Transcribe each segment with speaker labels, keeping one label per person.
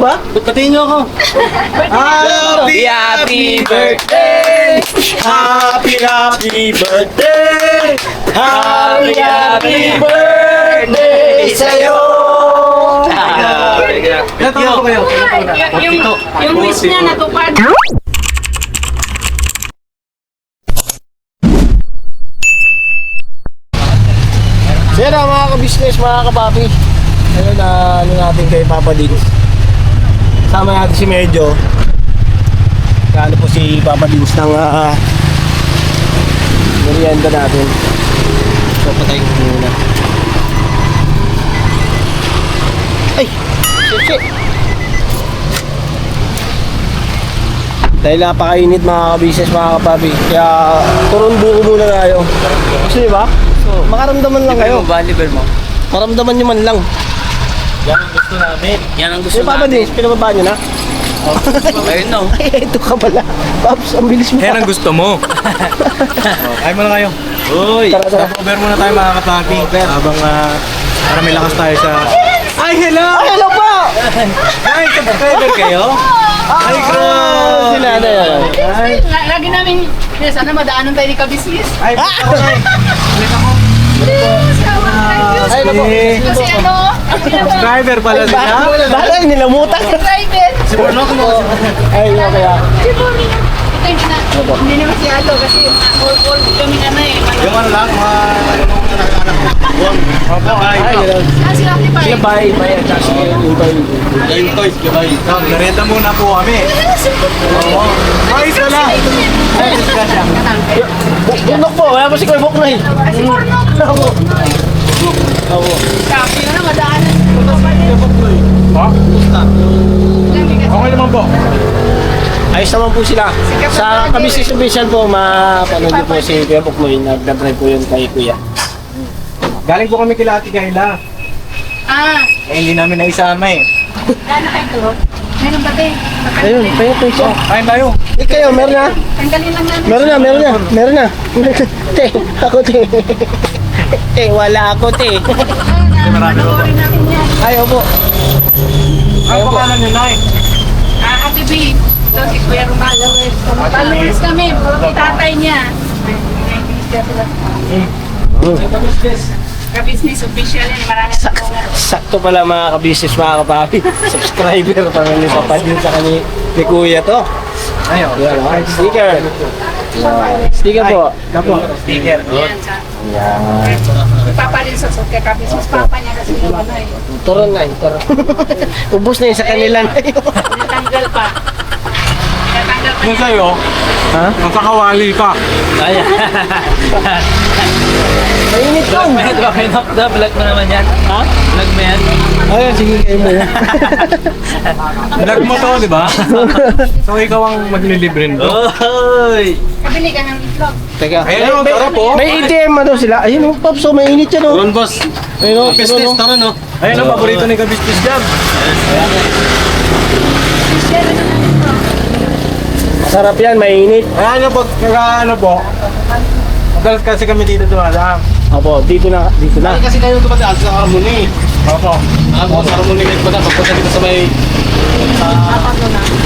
Speaker 1: Ba? Patiin niyo ako.
Speaker 2: Happy birthday!
Speaker 1: Happy birthday!
Speaker 2: Happy birthday sa'yo!
Speaker 1: Natawa ko kayo.
Speaker 3: Yung wish niya natupad.
Speaker 1: So yan mga ka-business, mga kapapi. Ayun na ano natin kay Papa Dins. Sama natin si Medyo. Kano po si Papa Dins ng merienda natin. So patayin ko muna. Ay! Shit! Dahil napakainit mga ka-business, mga kapapi. Kaya turon buko muna tayo. Gusto niyo ba? So, makaramdaman lang kayo.
Speaker 2: Volleyball mo.
Speaker 1: Maramdaman nyo man lang.
Speaker 2: Yan ang gusto namin. Yan ang gusto
Speaker 1: Yung Papa
Speaker 2: namin.
Speaker 1: Dins, pinababa nyo na?
Speaker 2: Ayun no.
Speaker 1: Ay, ito ka pala. Paps, ang bilis mo.
Speaker 4: Yan ang gusto mo. Ay mo na kayo. Uy,
Speaker 1: Tara, tara.
Speaker 4: over muna tayo mga kapapi. Habang para may lakas tayo sa... Ay, hello!
Speaker 1: Ay, hello po!
Speaker 4: Ay, subscriber kayo? Ay, grabe!
Speaker 1: Sila na yan.
Speaker 4: Ay,
Speaker 3: Lagi namin, sana madaanan tayo ni Kabisnes.
Speaker 4: ay,
Speaker 1: Ay, naku.
Speaker 3: Kasi ano,
Speaker 4: subscriber pala sila.
Speaker 1: Bakit nilamutan?
Speaker 3: private.
Speaker 4: Si Bruno, kumuha
Speaker 1: Ay, kaya.
Speaker 3: Ito hindi naman si Alo kasi all kami na eh.
Speaker 4: Yung ano lang, mga... Opo, ay.
Speaker 1: Ay, gano'n.
Speaker 3: Si Ate pa
Speaker 1: Sige, bye. Bye. At saka sige, yung bye.
Speaker 4: Yung toys, gabay. Narenta muna po kami. Oo. Ay, isa lang. Ay, isa siya.
Speaker 1: Bunok po. Wala pa si Kuya Bok na eh.
Speaker 3: Kasi Bornok.
Speaker 1: Ako.
Speaker 3: Kasi na madaanan.
Speaker 4: Ha? Okay naman po.
Speaker 1: Ayos naman po sila. Sa Kabisnes Official po, mapanood niyo po si Kuya Bok Noy. Nag-drive po yun kay Kuya.
Speaker 4: Galing po kami kila Ate Kayla. Eh, hindi namin naisama eh.
Speaker 3: Ano kayo to? Meron ba tayo?
Speaker 1: Ayun, kaya po siya.
Speaker 4: Kain tayo.
Speaker 1: Eh, kayo, meron na?
Speaker 3: Tanggalin lang namin.
Speaker 1: Meron na. Te, ako te. Te, wala ako te.
Speaker 4: marami ba?
Speaker 3: Panoorin natin yan.
Speaker 1: Ay, opo.
Speaker 4: Ang pangalan niyo, Nay?
Speaker 3: Ate B. Ito si Kuya Romalo. Followers kami. Puro tatay niya. Ka-business official yan. Maraming followers.
Speaker 1: Sakto pala mga ka-business, mga kapapi. Subscriber pa rin pa din sa kani ni Kuya to.
Speaker 4: Ayo.
Speaker 1: Yan, okay. Sticker. Sticker po.
Speaker 4: Kapo. Sticker.
Speaker 3: Yan. Papa rin sa ka-business. Papa niya kasi yung ano eh.
Speaker 1: Turon na, turon. Ubus na yun sa kanila na yun.
Speaker 3: Tinatanggal pa. Tinatanggal pa
Speaker 4: Kung
Speaker 3: niya.
Speaker 4: sa'yo,
Speaker 1: Ha?
Speaker 4: magkakawali ka.
Speaker 2: Ay.
Speaker 1: Mainit
Speaker 2: Vlog
Speaker 1: yun.
Speaker 2: mo yan. Okay na. Vlog mo naman yan.
Speaker 1: Ha?
Speaker 2: Vlog mo yan.
Speaker 1: Ayun, sige kayo mo yan.
Speaker 4: Vlog mo to, di ba? So, ikaw ang maglilibre nito.
Speaker 2: Oy!
Speaker 3: Kabili ka ng itlog.
Speaker 1: Teka.
Speaker 4: Ayun, ang sarap po.
Speaker 1: May ATM ano sila. Ayun, oh, Pops, oh, mainit yan oh.
Speaker 4: Ron, boss.
Speaker 1: Ayun, oh, turon, oh.
Speaker 4: tara no. Ayun ang paborito ni Kabisnes Jam.
Speaker 1: Sarap yan, mainit.
Speaker 4: Ayan yung pag ano po. Madalas kasi kami dito dumadaan.
Speaker 1: Opo, dito na.
Speaker 4: Kasi kayo dumadaan sa Harmony. Opo. Ako sa Harmony kayo dumadaan. Pagpunta dito sa may...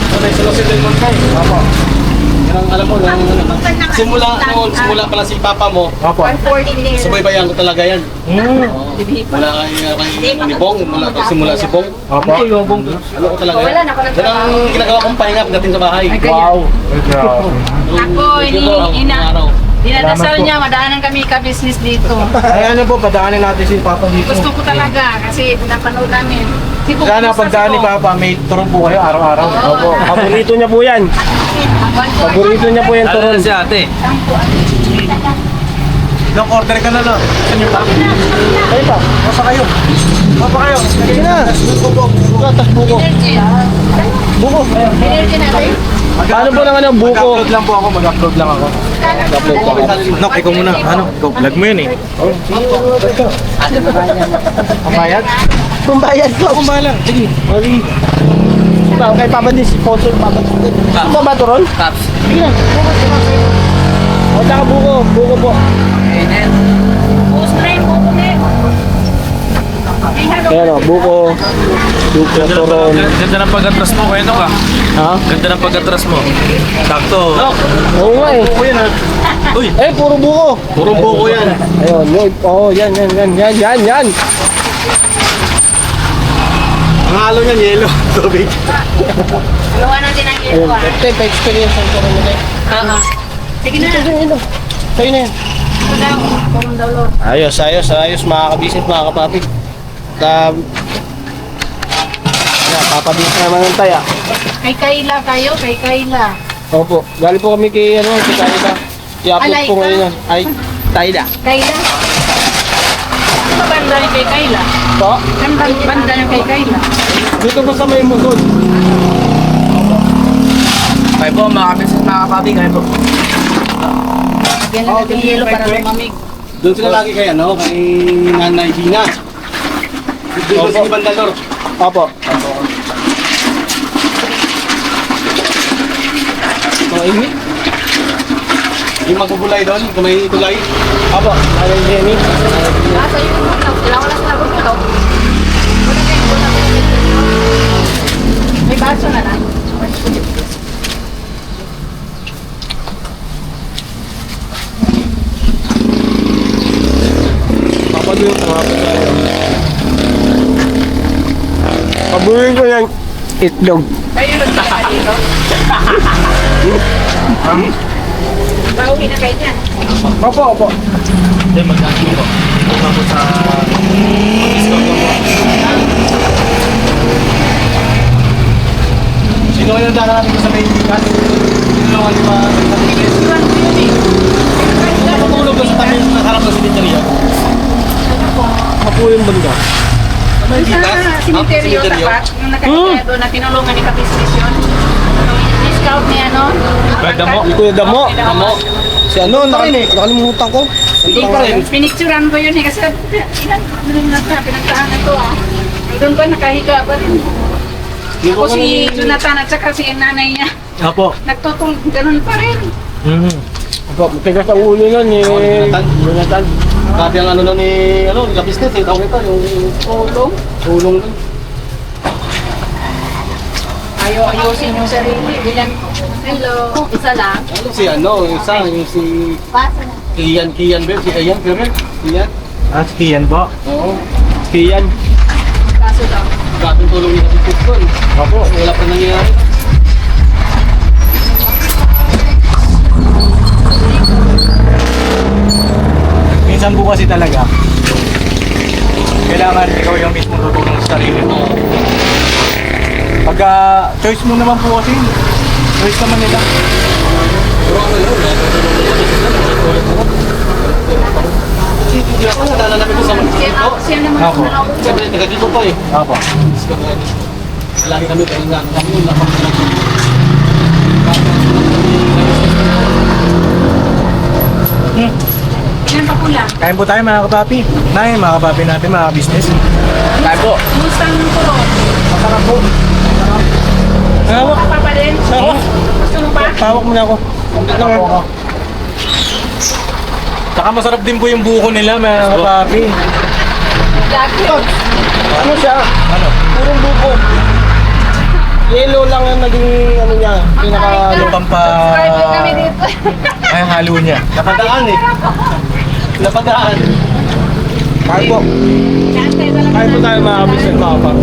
Speaker 4: Sa may Salosin del Monte. Opo. Yan ang alam ko. Simula pala si Papa mo. Opo.
Speaker 3: 140 nila.
Speaker 4: Subaybayan ko talaga yan. Wala kay ni Bong. Simula si Bong. Opo. Ano ko talaga
Speaker 3: Wala
Speaker 4: yan.
Speaker 3: na ako
Speaker 4: Yan ang ginagawa kong pahinga pagdating sa bahay.
Speaker 1: Wow.
Speaker 3: Ako, dinadasal niya, madaanan kami ka-business dito.
Speaker 4: Ay ano po, padaanin natin si Papa dito.
Speaker 3: Gusto ko talaga kasi napanood namin.
Speaker 4: Sana pagdaan ni Papa, may turong po kayo araw-araw.
Speaker 1: Opo, paborito niya po yan. Paborito niya po yan,
Speaker 2: Ano
Speaker 1: turon.
Speaker 2: na si ate?
Speaker 4: Long order ka na lang. Saan yung Papa?
Speaker 1: Kayo pa.
Speaker 4: Masa kayo? Papa kayo?
Speaker 1: Sige na. Tatas buko. Buko.
Speaker 3: Energy natin.
Speaker 1: Paano po naman ang buko?
Speaker 4: Mag-upload lang po ako, mag-upload lang ako.
Speaker 1: Upload po ako.
Speaker 4: Nok, ikaw muna. Ano? Ikaw, vlog mo yun eh. Pambayad?
Speaker 1: Pambayad po.
Speaker 4: Ako bahala. Sige.
Speaker 1: Mali. Kay Papa din si sponsor Papa. Ano ba turon?
Speaker 2: Pops.
Speaker 1: Sige na. O, tsaka buko. Buko po.
Speaker 2: Ayan.
Speaker 3: Post na yung buko na
Speaker 1: Ayan o, buko. Buko, turon.
Speaker 2: Ganda ng pag-atras mo, kwento ka.
Speaker 1: Ha?
Speaker 2: Ganda ng pag-atras mo. Sakto.
Speaker 1: Oo nga eh.
Speaker 4: Buko yan ha.
Speaker 2: Uy,
Speaker 1: Eh, puro buko.
Speaker 4: Puro buko yan.
Speaker 1: Ayun, yun. Oo, yan.
Speaker 4: Ang halo niyan, yelo. Tubig.
Speaker 3: Gawa natin ang
Speaker 1: Ayun,
Speaker 3: ilo ah.
Speaker 1: ito, pa-experience ang turon nila.
Speaker 3: Sige na.
Speaker 1: Ito. Sa'yo na yan.
Speaker 3: Ito daw. Kurang daw, Lord.
Speaker 1: Ayos, mga kabisnes, mga kapapi. Papadis naman ng taya.
Speaker 3: Kay Kayla kayo, kay Kayla.
Speaker 1: Opo, galing po kami kay Kayla. I-upload po
Speaker 3: Alayka.
Speaker 1: ngayon. Ay, Tayla.
Speaker 3: Kayla? Ano ba banda niyo kay Kayla?
Speaker 1: Po,
Speaker 3: Ano ba banda niyo kay Kayla?
Speaker 1: dito ba sa may musod?
Speaker 2: kayo po, mga kapisis, mga kapabi, kayo po.
Speaker 3: Yan lang natin yelo para lumamig.
Speaker 4: Doon sila lagi kay ano, kay Nanay Gina. Doon sa Bandalor.
Speaker 1: Opo. Maingit?
Speaker 4: Yung magbubulay doon, kung may tulay.
Speaker 1: Opo, Nanay Jenny.
Speaker 3: Ah, sa'yo yung bulaw. Kailangan lang sila bulaw. May baso na lang.
Speaker 1: Papadulong sa mga pagkain. Pabuhin ko yung itlog.
Speaker 3: Kayo nagtaka dito. Pauwi na kayo dyan.
Speaker 1: Opo.
Speaker 2: Hindi, mag-asin po. Punta po sa discount po.
Speaker 4: Sino kayo nang natin sa may Gina? Sino naman yung mga
Speaker 3: Iwan ko yun eh.
Speaker 4: natutulog doon sa tabi ng harap ng simenteryo?
Speaker 1: Hapo yung banda.
Speaker 3: Doon sa simenteryo, tapat, yung nakakaya doon na tinulungan ni Kapistis yun. Discount ni ano?
Speaker 2: Damo.
Speaker 1: Kuya Damo.
Speaker 4: Damo.
Speaker 1: Si ano, nakalimutan ko.
Speaker 4: Hindi pa rin.
Speaker 3: Pinicturan ko yun eh kasi ilan na pinagtaan na to ah. Doon pa nakahiga pa rin. Ako si Jonathan at saka si nanay niya.
Speaker 2: Apo.
Speaker 3: Nagtutulog, ganun pa rin.
Speaker 1: Opo, tigas ang ulo nun eh.
Speaker 4: Jonathan. Grabe ang ano nun ni, ano, ni business eh. Tawag ito, yung
Speaker 3: Tulong.
Speaker 4: tulong nun.
Speaker 3: Ayusin yung sarili. Bilang, hello. Isa lang.
Speaker 4: Ano si ano, yung isa, yung si
Speaker 3: Basa na.
Speaker 4: Kian ba? Si Ayan, pero Kian.
Speaker 2: Ah, skiyan po.
Speaker 4: Oo.
Speaker 1: Kiyan.
Speaker 3: Kaso daw.
Speaker 4: Grabe ang tulong ni business nun.
Speaker 1: Opo.
Speaker 4: Wala pa nangyayari.
Speaker 2: Minsan po kasi talaga, kailangan ikaw yung mismo tutulong sa sarili mo. Pagka choice mo naman po kasi, choice naman nila.
Speaker 4: Hindi ako nadala namin ko sa mga dito.
Speaker 3: Siya naman
Speaker 2: Ako.
Speaker 3: ang naupo.
Speaker 4: Siyempre, taga dito pa eh.
Speaker 2: Apo.
Speaker 4: Lagi kami kayo nga. Kami yung lapang na.
Speaker 3: Ilan pa kulang?
Speaker 2: Kain po tayo mga kapapi. Nay, mga kapapi natin, mga business. Kain po.
Speaker 3: Kumusta ang turon?
Speaker 2: Masarap po.
Speaker 1: Hawak.
Speaker 3: Papa pa din?
Speaker 1: Hawak.
Speaker 3: Gusto mo pa?
Speaker 1: Hawak mo na ako.
Speaker 2: Saka masarap din po yung buko nila, mga kapapi.
Speaker 3: Lagi.
Speaker 1: Ano siya?
Speaker 2: Ano?
Speaker 1: Purong buko. Yellow lang ang naging ano niya. Pinaka...
Speaker 2: Lupang pa...
Speaker 3: Subscriber kami dito.
Speaker 2: Ay, ang halo niya.
Speaker 4: Napadaan eh. Napadaan.
Speaker 1: Kain po.
Speaker 3: Kantay talaga
Speaker 1: Kain po
Speaker 3: na.
Speaker 1: tayo mga kabisnes, mga kapap.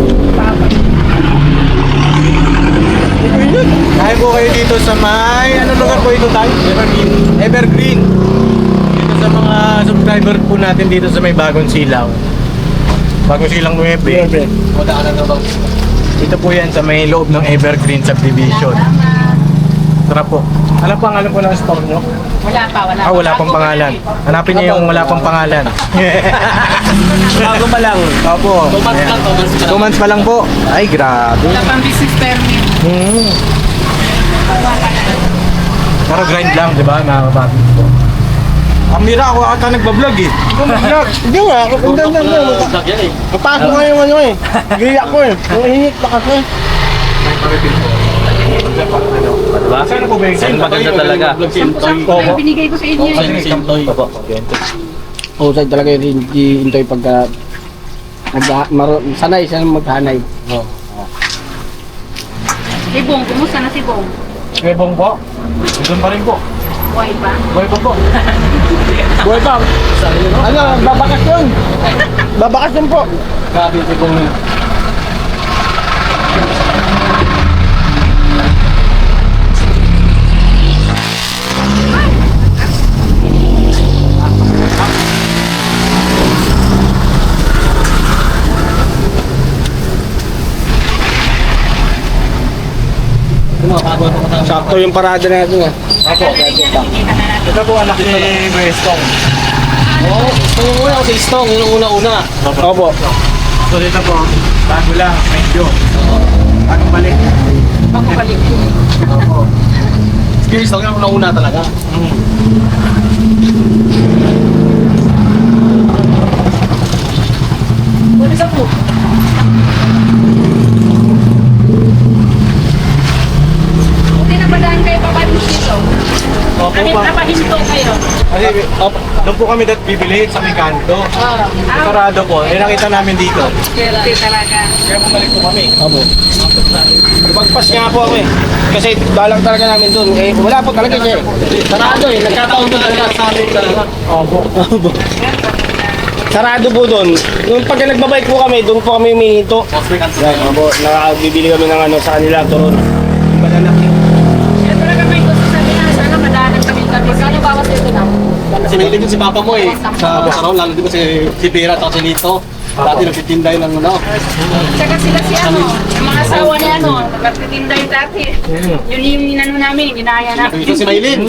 Speaker 2: Kain po kayo dito sa may... Anong lugar po ito tayo? Evergreen. Evergreen. Dito sa mga subscriber po natin dito sa may Bagong Silaw. Bagong Silang 9.
Speaker 4: Madaanan na ba?
Speaker 2: Ito po yan sa may loob ng Evergreen Subdivision. Tara po. Ano po ang alam po ng store nyo?
Speaker 3: Wala pa, wala pa.
Speaker 2: Wala pang pangalan. Hanapin niyo yung wala pang pangalan.
Speaker 1: Bago pa lang.
Speaker 2: Opo.
Speaker 4: 2 months lang, 2 months pa
Speaker 2: 2
Speaker 4: lang.
Speaker 2: months pa lang po. Ay, grabe.
Speaker 3: Wala pang business permit.
Speaker 2: Pero grind lang, di ba, mga kabati? Ang mira ako ata nagbablog eh.
Speaker 1: Vlog. Hindi nga. Ang ganda nga.
Speaker 4: Vlog yan eh.
Speaker 1: Napasok nga yung ano eh. Giyak ko eh. Yung hingit na kasi.
Speaker 2: Diba? Saan po ba yung
Speaker 4: Saan
Speaker 2: maganda talaga?
Speaker 3: Sampo yung binigay ko sa inyo.
Speaker 4: Saan yung Sintoy?
Speaker 2: Opo.
Speaker 1: Husay talaga yung hintoy pagka Sanay siya maghanay.
Speaker 2: Oh.
Speaker 3: Si Bong, kumusta na si Bong?
Speaker 2: Kaya Bong po? Doon pa rin po.
Speaker 3: Buhay pa?
Speaker 2: Boy pa po.
Speaker 1: Boy pa. Ano, babakas yun. Babakas yun po.
Speaker 2: Grabe si Bong yun.
Speaker 1: Sakto yung parada natin eh.
Speaker 2: Opo. Ito po anak ni Brestong.
Speaker 4: Oo, yung una kasi Stong, yung una-una.
Speaker 1: Opo.
Speaker 2: So dito po, bago lang, medyo. Bagong balik.
Speaker 3: Pakabalik.
Speaker 2: Opo.
Speaker 4: Sige, Stong yung una-una talaga.
Speaker 3: Buhay sa po. Buti na padaan kayo papadis dito.
Speaker 2: Opo
Speaker 3: Kahit
Speaker 2: pa.
Speaker 3: napahinto kayo.
Speaker 2: Kasi doon po kami bibili sa Mekanto.
Speaker 3: Ah,
Speaker 2: Sarado po. Eh nakita namin dito.
Speaker 3: swerte talaga.
Speaker 2: Kaya bumalik po kami.
Speaker 1: Opo. Magpas nga po ako eh. Kasi balang talaga namin dun. Eh, wala po talaga siya eh. Sarado eh. Nagkataon po talaga. Opo. Opo. Sarado po dun. Yung pagka nagbabike po kami, dun po kami humihinto. Yan, opo. Nakabibili kami ng ano sa kanila. Turon. Malalaki.
Speaker 3: Kaya talaga may gusto sabi na sana madaanan kami kami. Kano bawas ito na?
Speaker 4: Sinilid din si Papa mo eh. Sa Bosarong, lalo di ba si Vera at si Lito. Dati nagtitinday ng ano.
Speaker 3: Tsaka sila si ano, yung mga asawa ni ano, nagtitinda yung dati. Yun yung ninano namin, ginaya namin.
Speaker 4: Ito si Maylin.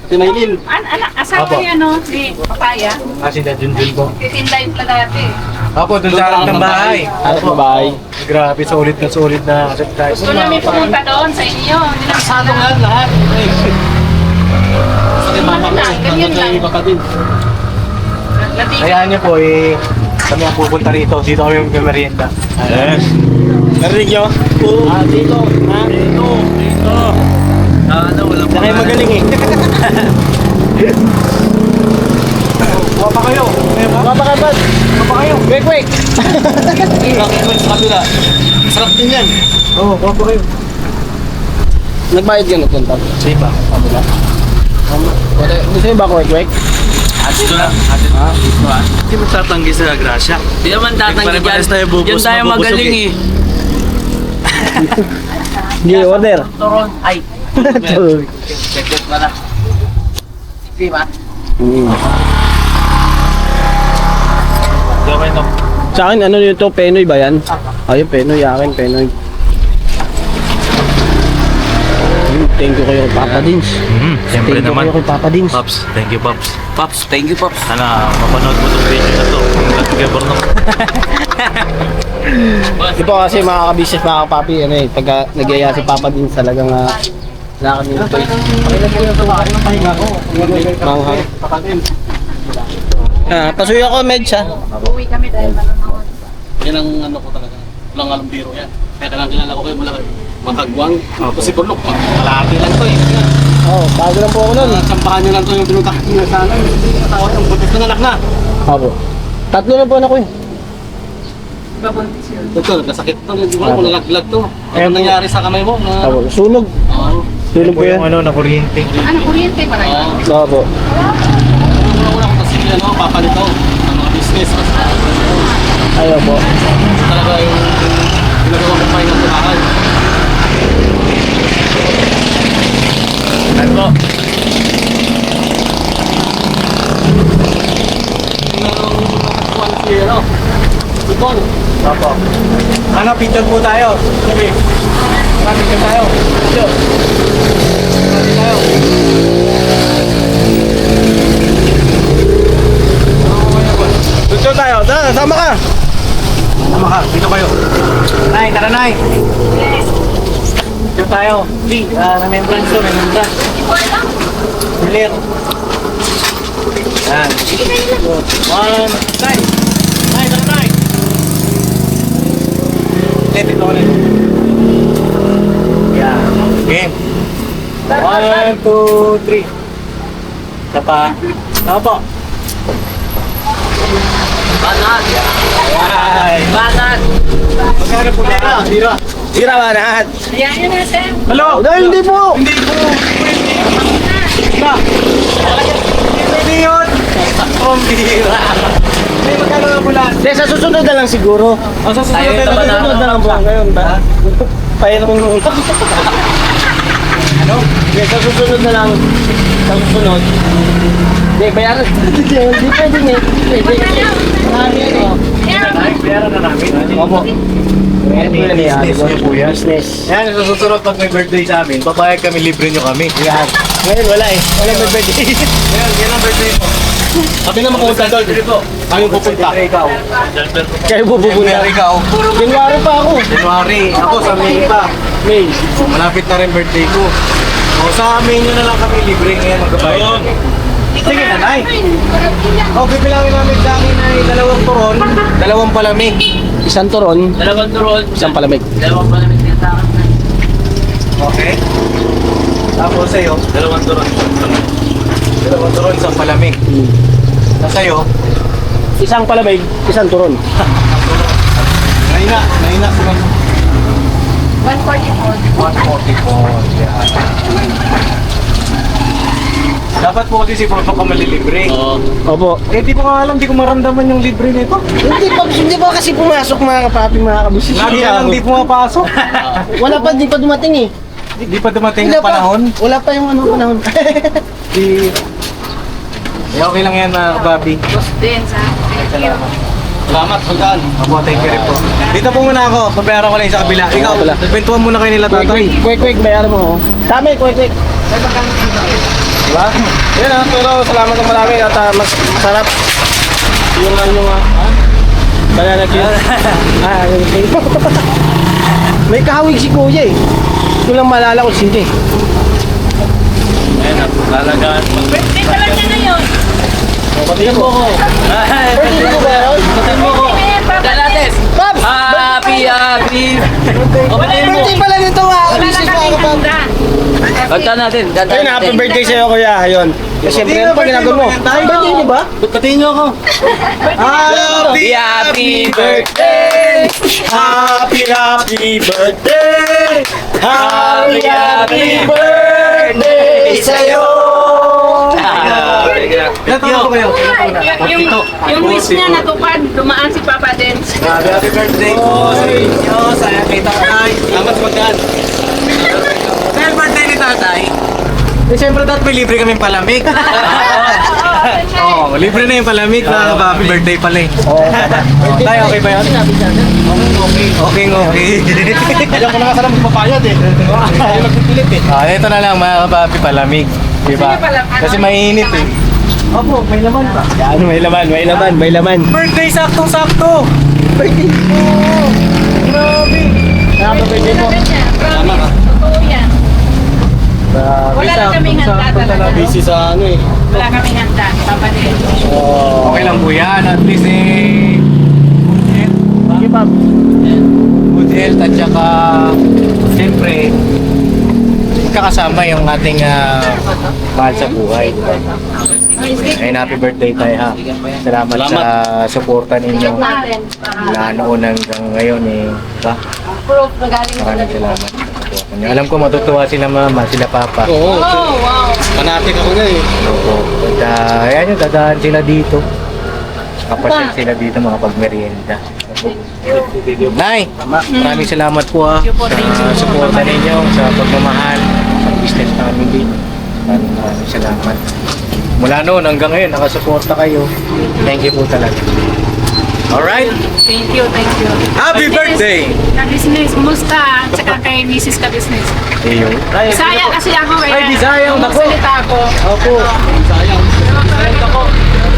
Speaker 4: Si Maylin.
Speaker 3: Anak, asawa
Speaker 2: Apo.
Speaker 3: ni ano, si Papaya.
Speaker 2: Kasi na Junjun po.
Speaker 3: Titinda yung pala dati.
Speaker 2: Opo, doon sa harap ng bahay.
Speaker 1: At babae.
Speaker 2: Grabe, sulit na surprise.
Speaker 3: Gusto namin pumunta doon sa inyo.
Speaker 4: Kasado nga lahat. Sa Mama mo.
Speaker 3: Ganyan lang.
Speaker 4: Sa Papa din.
Speaker 3: Natigil.
Speaker 2: Hayaan niyo po eh. Kami ang pupunta rito. Dito kami mag-merienda.
Speaker 1: Ayan. Narinig nyo? Dito. Ha? Dito.
Speaker 4: Ano, wala
Speaker 1: Sa kayo magaling eh.
Speaker 2: Kuha pa kayo.
Speaker 1: Mapa ka ba?
Speaker 2: Kuha pa kayo.
Speaker 1: Quick, quick.
Speaker 4: Bakit mo sa kabila? Sarap din yan.
Speaker 2: Oo, kuha pa kayo.
Speaker 1: Nagbayad ka na dyan, Pap.
Speaker 2: Sige pa.
Speaker 1: Pabula. Gusto nyo ba quick, quick?
Speaker 4: Ito na. Hindi mo tatanggi sa grasya.
Speaker 5: Hindi naman tatanggi dyan. Diyan tayo magaling eh.
Speaker 1: Hindi, order.
Speaker 5: Turon. Ay. Check na na. Sige ba?
Speaker 2: Okay, no.
Speaker 1: Sa akin, ano yun to? Penoy ba yan? Ayun, Penoy. Akin, Penoy. Thank you kayo kay Papa Dins.
Speaker 2: Siyempre
Speaker 1: Thank you
Speaker 2: naman.
Speaker 1: kayo kay Papa Dins.
Speaker 2: Pops, thank you, Pops.
Speaker 5: Pops, thank you Pops.
Speaker 2: Sana mapanood mo itong video na to. At kay Bornok.
Speaker 1: Di po kasi mga kabisnes, mga kapapi, ano eh, pagka nagyaya si Papa Dins talagang wala kami yung choice. Manghang. Pasuyo ako, Medj ha.
Speaker 3: Uwi kami dahil manonood.
Speaker 4: Yan ang ano ko talaga. Walang alam biro yan. Kaya kailangan kilala ko kayo mula Makagwang. Kasi Bornok, malaki lang to eh.
Speaker 1: Oo, bago lang po ako nun.
Speaker 4: Sampahan nyo lang to yung pinuntahan nyo sa akin. Tawag yung buntis ng anak na.
Speaker 1: Opo. Tatlo na po anak ko eh.
Speaker 3: Babuntis yun.
Speaker 4: Ito, nasakit to. Hindi mo nalaglag to. Ano nangyari sa kamay mo?
Speaker 1: Opo. Sunog.
Speaker 4: Oo.
Speaker 1: Sunog po yan.
Speaker 2: Yung ano, na kuryente.
Speaker 3: Ano, kuryente pa rin?
Speaker 1: Opo.
Speaker 4: Una ko kasi ano, papa nito. Ang mga business.
Speaker 1: Ayaw po.
Speaker 4: Talaga yung ginagawa ko pa yung bahay.
Speaker 2: Ano po?
Speaker 4: Ipon.
Speaker 2: Opo. Ano, picture po tayo. Okay. Picture tayo. Picture. Picture tayo. Picture tayo. Tara, sama ka. Sama ka. Dito kayo. Nay, tara Nay. Picture tayo. Di, remembrance to, remembrance. Clear. Yan. One. Nay. Nay, tara Nay. Dito ulit. Yan. Game. 1, 2, 3. Isa pa. Tama po.
Speaker 5: Banat.
Speaker 1: Ay.
Speaker 5: Banat.
Speaker 2: Magkano po na? Bira.
Speaker 1: Sira ba lahat?
Speaker 3: Ayan yun na, sir.
Speaker 2: Hello?
Speaker 1: Dahil hindi po.
Speaker 2: Hindi po. Hindi yun. Bira. Hindi, magkano na pula?
Speaker 1: Hindi, sa susunod na lang siguro.
Speaker 2: O, sa susunod
Speaker 5: Tayo
Speaker 2: na
Speaker 5: naman
Speaker 2: lang.
Speaker 1: Susunod na lang po ngayon ba? Paano mo
Speaker 2: Ano?
Speaker 1: Hindi, sa susunod na lang. Sa susunod. Hindi, bayaran. Hindi pwede nga. Hindi pwede. Marami yan eh.
Speaker 2: Bayaran na namin.
Speaker 1: Opo.
Speaker 2: Business niyo po yan.
Speaker 1: Business.
Speaker 2: Yan, sa susunod pag may birthday sa amin, babayag kami, libre nyo kami.
Speaker 1: Yan. Ngayon wala eh. Wala may birthday.
Speaker 2: Yan ang birthday mo. Sabi na makunta doon. Kami pupunta. Ikaw.
Speaker 1: Kayo pupunta.
Speaker 2: Ikaw.
Speaker 1: January pa ako.
Speaker 2: January. Ako sa May pa.
Speaker 1: May.
Speaker 2: Malapit na rin birthday ko. O sa amin nyo na lang kami libre ngayon magbabayad kami. Sige na, Nay. O, pipilawin namin sa akin ay 2 turon, 2 palamig.
Speaker 1: Isang turon,
Speaker 5: Dalawang turon.
Speaker 1: isang palamig.
Speaker 5: Dalawang palamig na sa akin.
Speaker 2: Okay. Tapos sa'yo, 2 turon. 2 turon, 1 palamig. Tapos sa'yo,
Speaker 1: Isang palamig, isang turon.
Speaker 2: Naina sila.
Speaker 3: 144.
Speaker 2: 144. Yan. Dapat po kasi si Papa ka malilibre.
Speaker 5: Oo.
Speaker 1: Opo.
Speaker 2: Eh, di ko nga alam, di ko maramdaman yung libre nito.
Speaker 1: Hindi pa kasi pumasok mga kapapi, mga kabusis.
Speaker 2: Lagi na lang di pumapasok.
Speaker 1: Wala pa, di pa dumating eh.
Speaker 2: Di pa dumating
Speaker 1: Wala
Speaker 2: ang panahon.
Speaker 1: Wala pa yung ano panahon.
Speaker 2: Di... Eh, okay lang yan mga kababi.
Speaker 3: Boss din sa akin.
Speaker 2: Salamat, Sultan. Opo, thank you rin po. Dito po muna ako, pabayaran ko lang yung sa kabila. Ikaw,
Speaker 1: Wala.
Speaker 2: nagbentuhan muna kayo nila tatay.
Speaker 1: Quick, bayaran mo. Tama eh, quick. Diba? Yan ah, pero salamat ng marami at mas masarap. Yung ano nga, banana cue. Yung cake. May kahawig si Kuya eh. Hindi ko lang maalala kung sino eh.
Speaker 5: Ayan na, talagaan.
Speaker 3: Birthday pa lang niya ngayon.
Speaker 1: Patingin mo ko. Birthday mo ba yun? Patingin mo ko.
Speaker 5: Dalates!
Speaker 1: Pops!
Speaker 5: Happy!
Speaker 1: Birthday pala nito nga.
Speaker 3: Wala na kaming handa.
Speaker 5: Kanta natin, kanta
Speaker 1: Ayun, happy
Speaker 5: natin.
Speaker 1: birthday sa'yo kuya. Ayun. Kasi siyempre, ano pa ginagawa mo? Birthday niyo ba?
Speaker 2: Patingin nyo ako.
Speaker 5: Happy birthday!
Speaker 1: Happy birthday! Happy birthday sa'yo!
Speaker 2: Natawag ko kayo.
Speaker 3: Yung wish niya natupad, dumaan si Papa Dance.
Speaker 2: Happy birthday po sa inyo, sa kay tatay. Salamat magkaan. Sa birthday ni tatay. Eh, siyempre dapat may libre kaming palamig. Oo, libre na yung palamig na happy birthday pala eh. Tay, okay ba yan? Okay. Ayaw ko na nga sana magpapayad eh. Ayaw magpipilit eh. Ito na lang mga kapapi palamig. Diba? Kasi mainit eh. Opo, may laman pa.
Speaker 1: Yan, may laman.
Speaker 2: Birthday saktong-sakto!
Speaker 1: Birthday mo!
Speaker 2: Grabe!
Speaker 1: Happy birthday mo!
Speaker 3: Tama ka. Totoo yan. Wala lang kaming handa talaga.
Speaker 1: Busy sa ano eh.
Speaker 3: Wala kaming handa, Papa Dance.
Speaker 2: Okay lang po yan. At least eh...
Speaker 1: Sige pa.
Speaker 2: Good health at saka... Siyempre... Kakasama yung ating mahal sa buhay. Ayun, happy birthday tayo ha. Salamat sa suporta ninyo. Mula noon hanggang ngayon eh. Diba? Maraming salamat. Alam ko matutuwa sila mama, sila papa.
Speaker 1: Oo.
Speaker 3: Oh, wow.
Speaker 1: Fanatic ako na eh.
Speaker 2: Opo. At ayan yung dadaan sila dito. Kapasyal sila dito mga pagmerienda. Nay, maraming salamat po sa suporta ninyo, sa pagmamahal, sa business family. Maraming salamat. Mula noon hanggang ngayon, nakasuporta kayo. Thank you po talaga. Alright?
Speaker 3: Thank you.
Speaker 2: Happy birthday!
Speaker 3: Ka-business, kumusta? Tsaka kay Mrs. Ka-business.
Speaker 2: Ayun.
Speaker 3: Bisaya kasi ako eh.
Speaker 2: Ay, Bisaya ang ako.
Speaker 3: Magsalita ako.
Speaker 2: Opo. Sayang.
Speaker 3: Ako.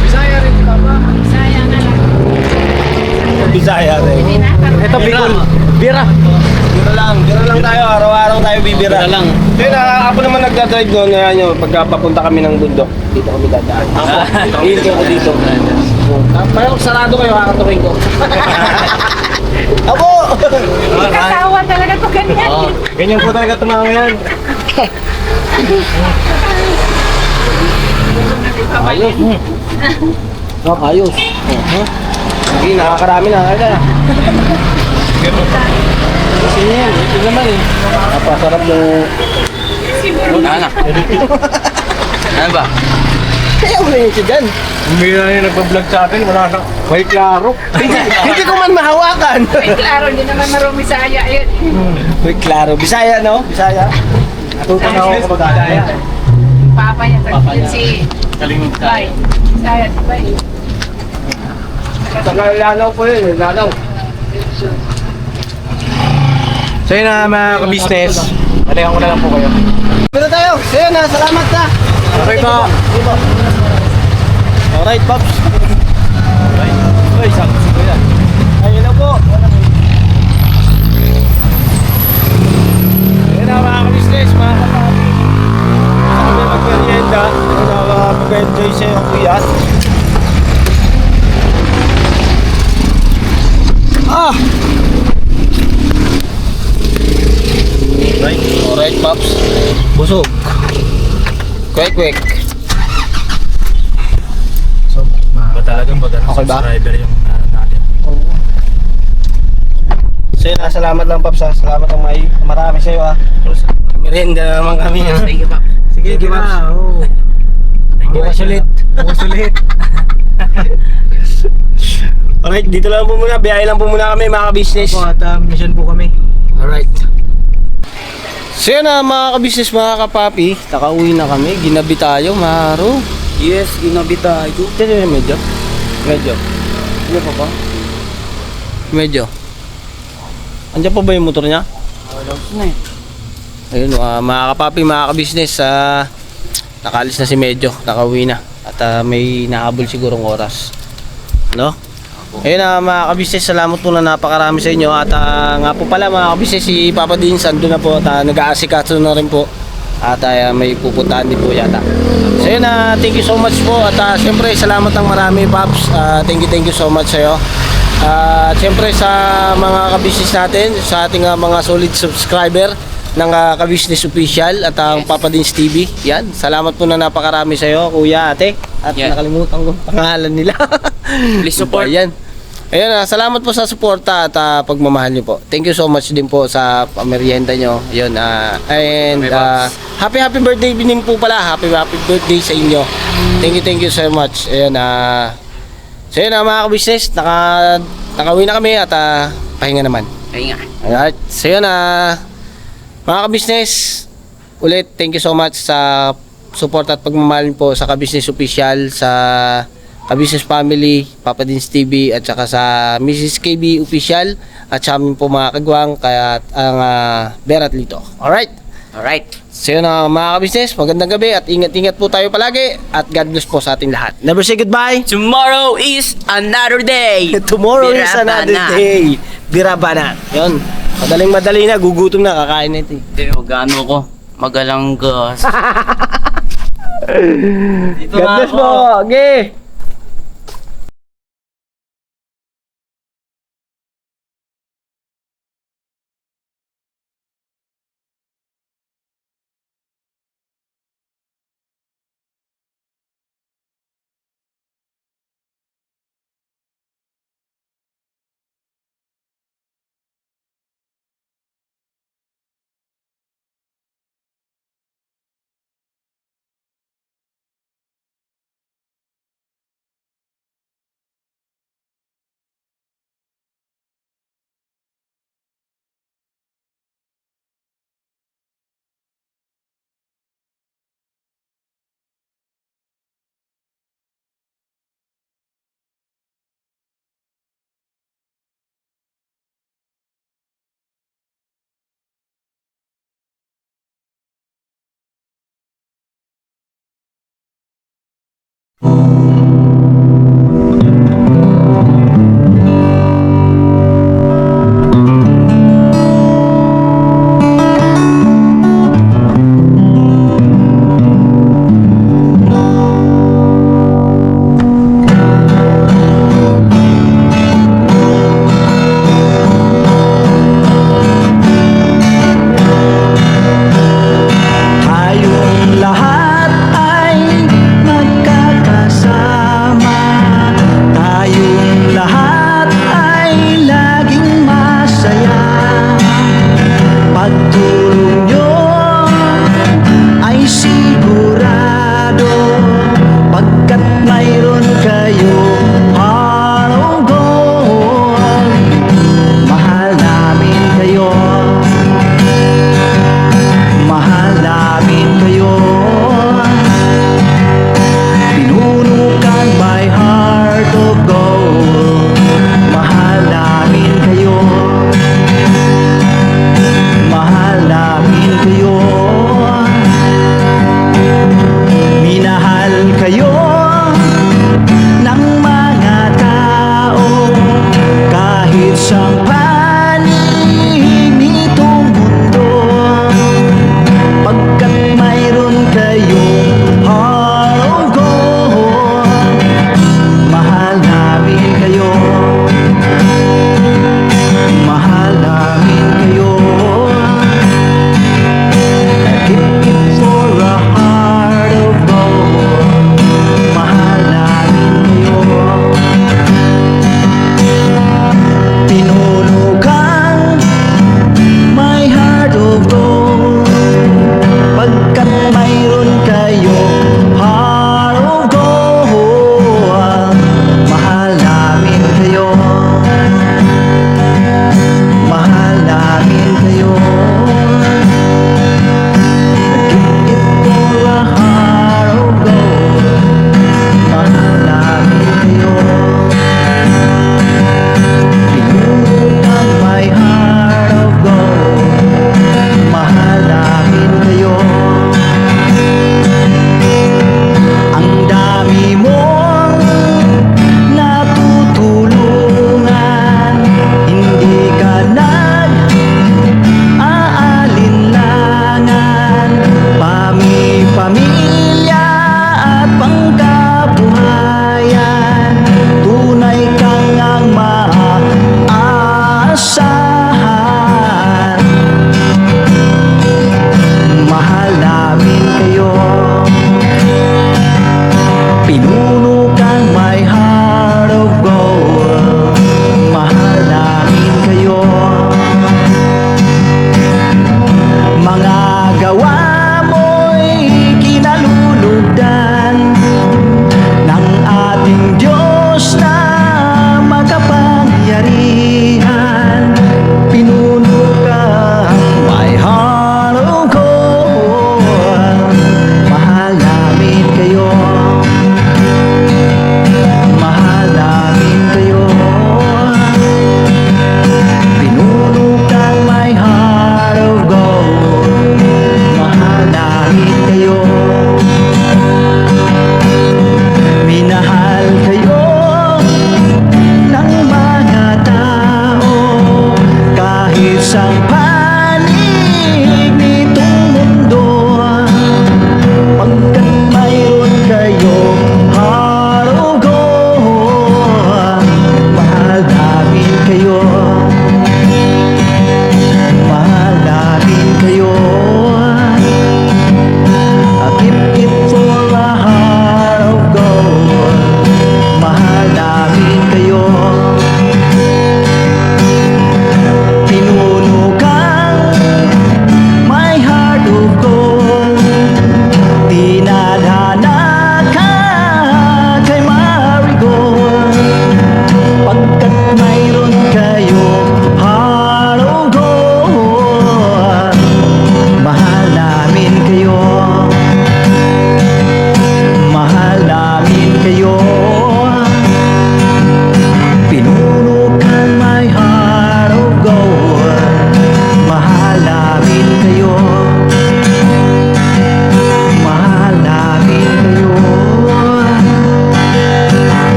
Speaker 2: Bisaya rin ka ba?
Speaker 3: Bisaya na lang.
Speaker 1: Bisaya rin.
Speaker 3: Hindi na.
Speaker 2: Ito, Bicol. Bira.
Speaker 1: Bira lang tayo. Araw-araw tayo bibira. Bira lang. Kaya ako naman nagdadrive doon. Kaya nyo, pagka papunta kami ng bundok, dito kami dadaan. Ako, dito ako dito. Parang sarado kayo, kakatuloy ko. Abo!
Speaker 3: Katawa talaga to ganyan.
Speaker 2: Ganyan po talaga tumawa yan.
Speaker 1: Ayos. Ayos. Sige, nakakarami na. Ayun na. Kasi yan, ito naman eh. Napasarap yung...
Speaker 5: Ano? Ano ba?
Speaker 1: Kaya mo na yun siya dyan.
Speaker 4: Hindi na yung nagpa-vlog sa atin, wala na. May klaro.
Speaker 1: Hindi ko man mahawakan.
Speaker 3: Ay, klaro, hindi naman marumi sa aya. Ayun.
Speaker 1: Uy, klaro. Bisaya, no? Bisaya. Natuto na ako kapag Bisaya.
Speaker 3: Papa niya, yun si
Speaker 4: Kalimutan.
Speaker 3: Bay. Saya si Bay.
Speaker 1: Saka lalaw po yun, lalaw.
Speaker 2: So yun na mga ka-business. Balikan ko na lang po kayo.
Speaker 1: Pero tayo. So yun na, salamat na.
Speaker 2: Okay po.
Speaker 1: Alright, Pops.
Speaker 2: Uy, sakit si Kuya.
Speaker 1: Ayun na po.
Speaker 2: Ayun na mga ka-business, mga kapapi.
Speaker 1: Kami mag-merienda. Mag-enjoy siya yung kuya. Ah! Alright, Pops. Busog. Kwek.
Speaker 4: Ba talagang baga
Speaker 1: Okay ba?
Speaker 4: subscriber yung natin.
Speaker 1: So yun, salamat lang, Pops. Ha. Salamat ang marami sa'yo. Ha. Merienda na naman kami. Ha.
Speaker 5: Thank you, Pop.
Speaker 1: Sige, Pops. Bukas ulit.
Speaker 2: Bukas ulit.
Speaker 1: Alright, dito lang po muna. Biyahe lang po muna kami, mga ka-business.
Speaker 2: Po at mission po kami.
Speaker 1: Alright. So yun na mga ka-business, mga kapapi. Nakauwi na kami. Ginabi tayo, Maro.
Speaker 5: Yes, ginabi tayo.
Speaker 1: Medyo. Ano pa ba? Medyo. Andiyan pa ba yung motor niya?
Speaker 5: Ano eh?
Speaker 1: Ayun, mga kapapi, mga ka-business. Nakalis na si Medyo. Nakauwi na. At may nahabol sigurong oras. No? Ayun mga ka-business, salamat po na napakarami sa inyo. At nga po pala mga ka-business, si Papa Dins andun na po at nag-aasikaso na rin po. At may pupuntahan din po yata. So yun, thank you so much po. At siyempre salamat ng marami, Pops. Thank you so much sa'yo. At siyempre sa mga ka-business natin, sa ating mga solid subscriber ng ka-business official at ang Papa Dins TV. Yan, salamat po na napakarami sa'yo, kuya, ate. At
Speaker 5: Yeah.
Speaker 1: nakalimutan ko pangalan nila.
Speaker 5: Please support.
Speaker 1: Ayan. Ayun, salamat po sa suporta at pagmamahal niyo po. Thank you so much din po sa merienda nyo. Ayun, and happy birthday din po pala. Happy birthday sa inyo. Thank you so much. Ayun, so yun mga ka-business, nakauwi na kami at pahinga naman.
Speaker 5: Ayun nga.
Speaker 1: Alright, so yun mga ka-business, ulit thank you so much sa support at pagmamahal po sa ka-business official, sa ka-business family, Papa Dins TV at saka sa Mrs. KB official at sa amin po mga kagwang kaya ang Berat Lito. Alright,
Speaker 5: Alright.
Speaker 1: so yun mga ka-business, magandang gabi at ingat-ingat po tayo palagi at God bless po sa ating lahat. Never say goodbye.
Speaker 5: Tomorrow is another day.
Speaker 1: Tomorrow is another
Speaker 5: Birabana.
Speaker 1: day. Birabana. Yun. Madaling-madali na, gugutom na, kakain na ito.
Speaker 5: Hindi, magano ko. Magalanggas.
Speaker 1: God bless po. Okay.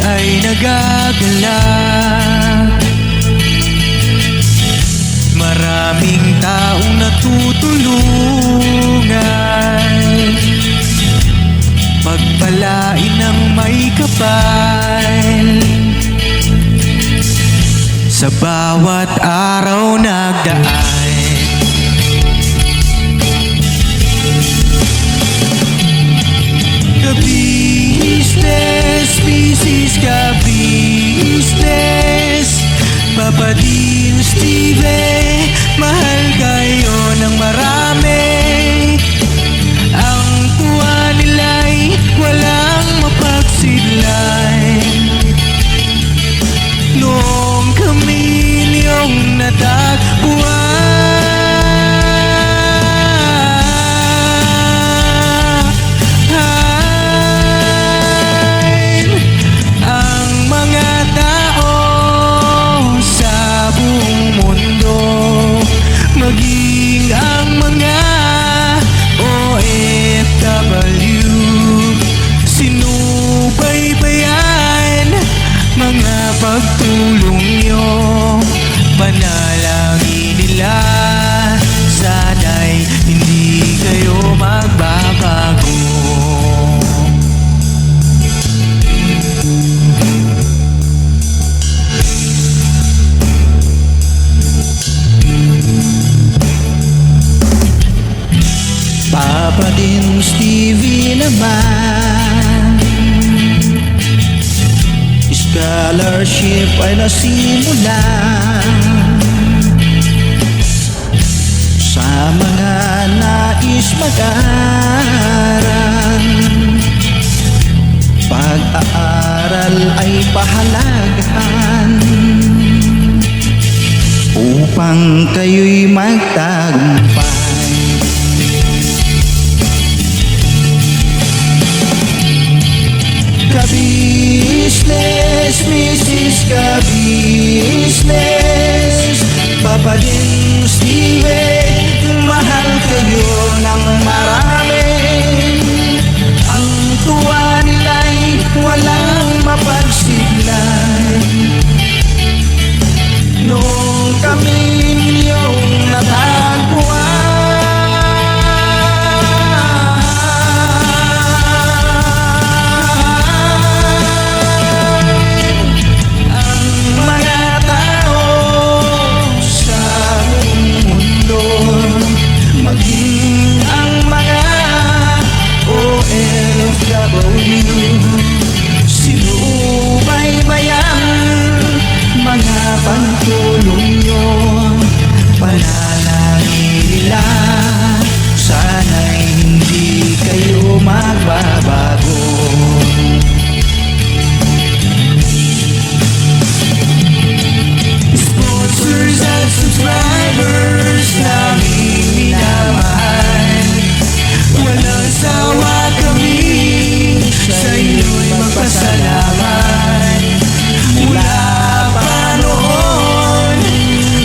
Speaker 6: ay nagagalak. Maraming taong natutulungan, pagpalain ng may kapal. Sa bawat araw nagdaan, ka-business, business ka-business. Papa Dean, Steve, mahal kayo ng marami. Ang tuwa nila'y walang mapagsidlay. Noong kami niyong natagpuan, ang mga tao sa buong mundo, maging ang mga OFW, sinubaybayan mga pagtulong nyo. Panalangin nila, sana'y hindi kayo magbabago. Papa Dean, Stevie naman, scholarship ay nasimula sa mga nais mag-aral. Pag-aaral ay pahalagahan upang kayo'y magtagumpay. Ka-business, Mrs. Ka-business, Papa Dean, Steve, mahal kayo ng marami. Ang tuwa nila'y walang mapagsiglay. Noong kami niyong natagpuan, maging ang mga OFW, sinubaybayan mga pagtulong nyo. Panalangin nila, sana'y hindi kayo magbabago. Sponsors at subscribers namin minamahal, walang sawa kami sa inyo'y magpasalamat. Mula pa noon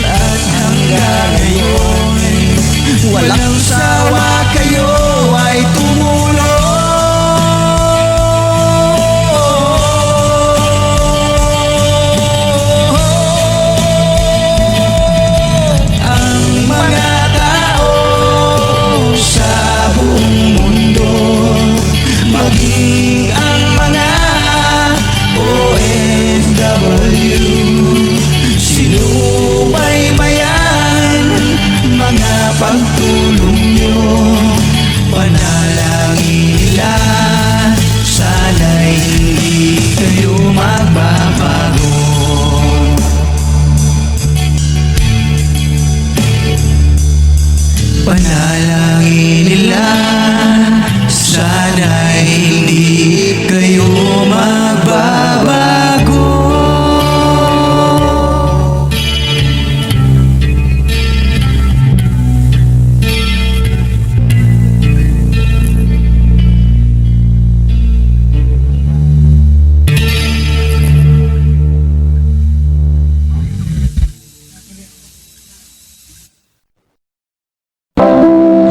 Speaker 6: at hanggang ngayon, walang sawa kayo ay tumulong. Maging ang mga OFW, sinubaybayan mga pagtulong nyo. Panalangin nila, sana'y hindi kayo magbabago. Panalangin nila, sana'y hindi kayo magbabago.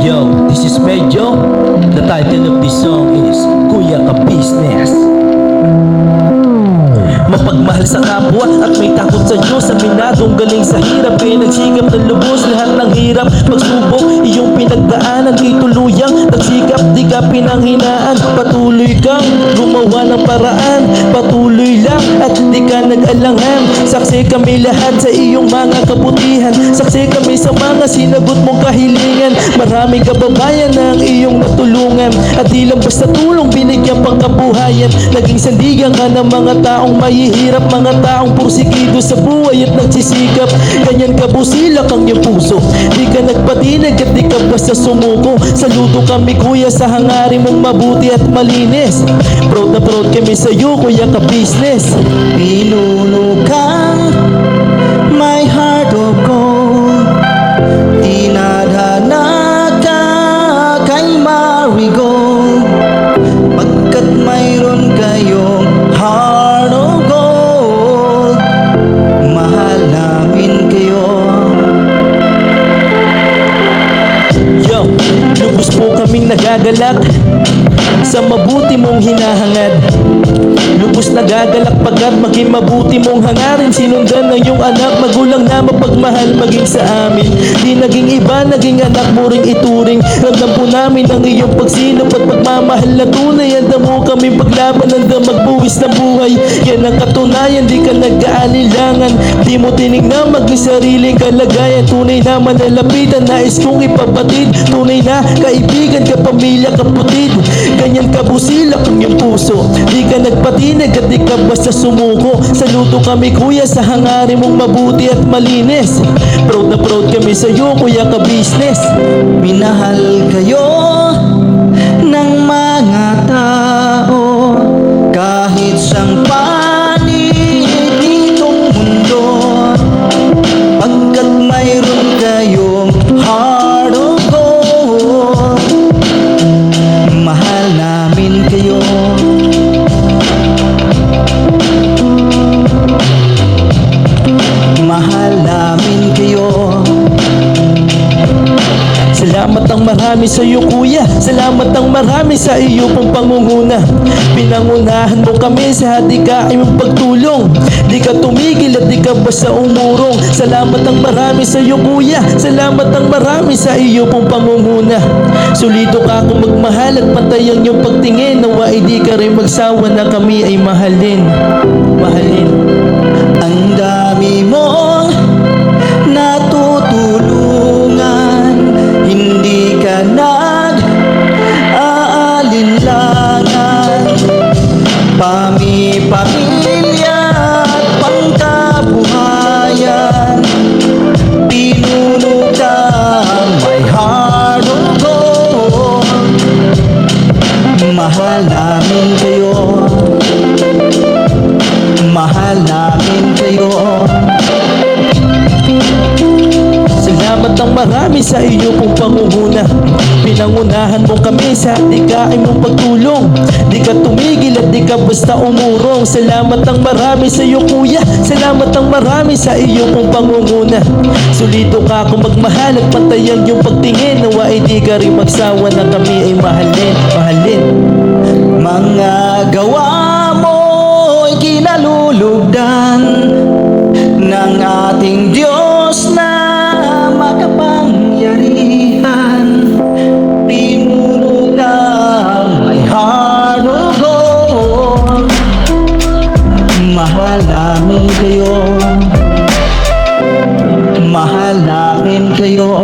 Speaker 7: Yo, this is Medyo. The title of this song is Kuya Ka Business. magmahal sa kapwa at may takot sa Diyos. Aminadong galing sa hirap, kaya nagsikap ng lubos lahat ng hirap. Pagsubok, iyong pinagdaanan, di tuluyang nagsikap, di ka pinanghinaan. Patuloy kang gumawa ng paraan, patuloy lang at di ka nag-alangan. Saksi kami lahat sa iyong mga kabutihan, saksi kami sa mga sinagot mong kahilingan. Maraming kababayan na ang iyong natulungan, at di lang basta tulong, binigyan pang kabuhayan. Naging sandigan ka ng mga taong mahihirap, mga taong pursigido sa buhay at nagsisikap. Ganyan ka busilak ang iyong puso, di ka nagpatinag at di ka basta sumuko. Saludo kami kuya sa hangarin mong mabuti at malinis. Proud na proud kami sa iyo kuya ka business.
Speaker 6: Pinulukang my heart of gold, tinadhana ka kay marigold, pagkat mayroon kayong heart of gold, mahal namin kayo.
Speaker 7: Yo, lubos po kaming nagagalak sa mabuti mong hinahangad. Lubos nagagalak pagkat maging mabuti mong hangarin. Sinundan ng iyong anak, magulang na mapagmahal maging sa amin. Di naging iba, naging anak mo ring ituring. Ramdam po namin ang iyong pagsinop at pagmamahal na tunay. Handa mo kaming paglaban, handa magbuwis ng buhay. Yan ang katunayan, di ka nag-aalilangan. Di mo tinignan maging sariling kalagayan. Tunay na manalapitan, nais kong ipabatid. Tunay na kaibigan, kapamilya, kapatid. Ganyan kabusilak ang iyong puso, di ka nagpatinag at di ka basta sumuko. Saludo kami kuya sa hangarin mong mabuti at malinis. Proud na proud kami sa iyo kuya ka business.
Speaker 6: Minahal kayo ng mga tao kahit sang panig ditong mundo, pagkat mayroon kayong heart of gold, mahal namin kayo. Mahal namin kayo.
Speaker 7: Salamat ang marami sa iyo kuya, salamat ang marami sa iyo pong pangunguna. Pinangunahan mo kami sa hadikain mong pagtulong, di ka tumigil at di ka basta umurong. Salamat ang marami sa iyo kuya, salamat ang marami sa iyo pong pangunguna. Sulito ka kung magmahal at pantay ang iyong pagtingin. Nawa di ka rin magsawa na kami ay mahalin. Mahalin.
Speaker 6: Ang dami mong natutulungan, hindi ka nag-aalinlangan. Pamilya at pangkabuhayan, pinuno ka may heart of gold, mahal namin kayo. Mahal namin kayo.
Speaker 7: Salamat ang marami sa iyo pong pangunguna. Pinangunahan mo kami sa hadikain mong pagtulong, di ka tumigil at di ka basta umurong. Salamat ang marami sa iyo kuya, salamat ang marami sa iyo pong pangunguna. Sulito ka kung magmahal at pantay ang iyong pagtingin. Nawa di ka rin magsawa na kami ay mahalin. Mahalin.
Speaker 6: Mga gawa mo'y kinalulugdan ng ating Diyos na makapangyarihan. Pinuno ka may heart of gold, mahal namin kayo. Mahal namin kayo.